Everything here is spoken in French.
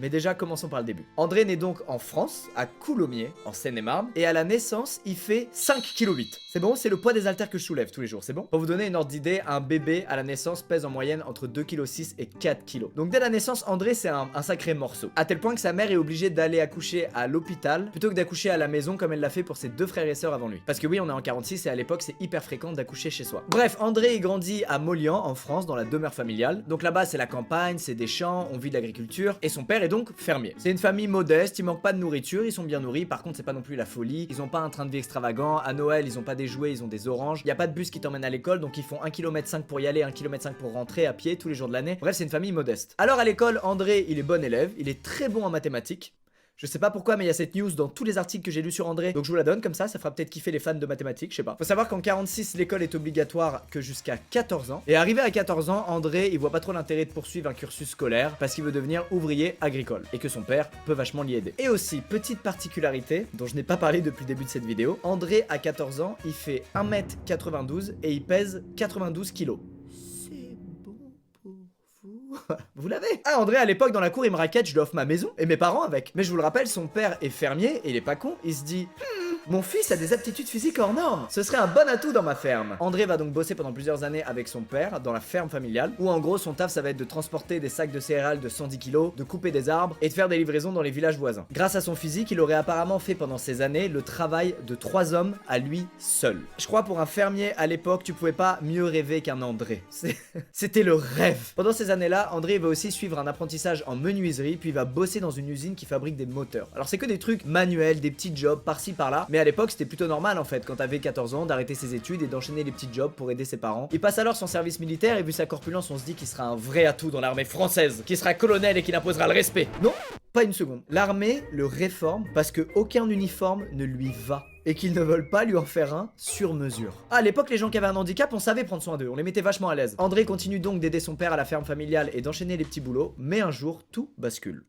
Mais déjà, commençons par le début. André naît donc en France, à Coulommiers, en Seine-et-Marne, et à la naissance, il fait 5,8 kg. C'est bon, c'est le poids des haltères que je soulève tous les jours, c'est bon? Pour vous donner une ordre d'idée, un bébé à la naissance pèse en moyenne entre 2,6 kg et 4 kg. Donc dès la naissance, André c'est un sacré morceau. À tel point que sa mère est obligée d'aller accoucher à l'hôpital plutôt que d'accoucher à la maison comme elle l'a fait pour ses deux frères et sœurs avant lui. Parce que oui, on est en 46 et à l'époque c'est hyper fréquent d'accoucher chez soi. Bref, André il grandit à Molian en France dans la demeure familiale. Donc là-bas c'est la campagne, c'est des champs, on vit de l'agriculture et son père est donc fermier. C'est une famille modeste, il manque pas de nourriture, ils sont bien nourris, par contre c'est pas non plus la folie, ils ont pas un train de vie extravagant, à Noël ils ont pas des jouets, ils ont des oranges, y a pas de bus qui t'emmène à l'école donc ils font 1,5 km pour y aller, 1,5 km pour rentrer à pied tous les jours de l'année. Bref, c'est une famille modeste. Alors à l'école, André il est bon élève, il est très bon en mathématiques. Je sais pas pourquoi mais il y a cette news dans tous les articles que j'ai lus sur André, donc je vous la donne comme ça fera peut-être kiffer les fans de mathématiques, je sais pas. Faut savoir qu'en 46 l'école est obligatoire que jusqu'à 14 ans, et arrivé à 14 ans, André il voit pas trop l'intérêt de poursuivre un cursus scolaire parce qu'il veut devenir ouvrier agricole, et que son père peut vachement l'y aider. Et aussi, petite particularité, dont je n'ai pas parlé depuis le début de cette vidéo, André à 14 ans, il fait 1m92 et il pèse 92 kg. Vous l'avez? Ah, André à l'époque dans la cour il me raquette, je lui offre ma maison et mes parents avec. Mais je vous le rappelle, son père est fermier et il est pas con, il se dit mon fils a des aptitudes physiques hors normes, ce serait un bon atout dans ma ferme. André va donc bosser pendant plusieurs années avec son père dans la ferme familiale, où en gros son taf ça va être de transporter des sacs de céréales de 110 kg, de couper des arbres et de faire des livraisons dans les villages voisins. Grâce à son physique, il aurait apparemment fait pendant ces années le travail de 3 hommes à lui seul. Je crois pour un fermier à l'époque, tu pouvais pas mieux rêver qu'un André. C'était le rêve. Pendant ces années-là, André va aussi suivre un apprentissage en menuiserie, puis il va bosser dans une usine qui fabrique des moteurs. Alors c'est que des trucs manuels, des petits jobs par-ci par-là, mais à l'époque c'était plutôt normal en fait, quand t'avais 14 ans, d'arrêter ses études et d'enchaîner les petits jobs pour aider ses parents. Il passe alors son service militaire et vu sa corpulence on se dit qu'il sera un vrai atout dans l'armée française, qu'il sera colonel et qu'il imposera le respect. Non, pas une seconde. L'armée le réforme parce que aucun uniforme ne lui va et qu'ils ne veulent pas lui en faire un sur mesure. À l'époque, les gens qui avaient un handicap, on savait prendre soin d'eux, on les mettait vachement à l'aise. André continue donc d'aider son père à la ferme familiale et d'enchaîner les petits boulots, mais un jour, tout bascule.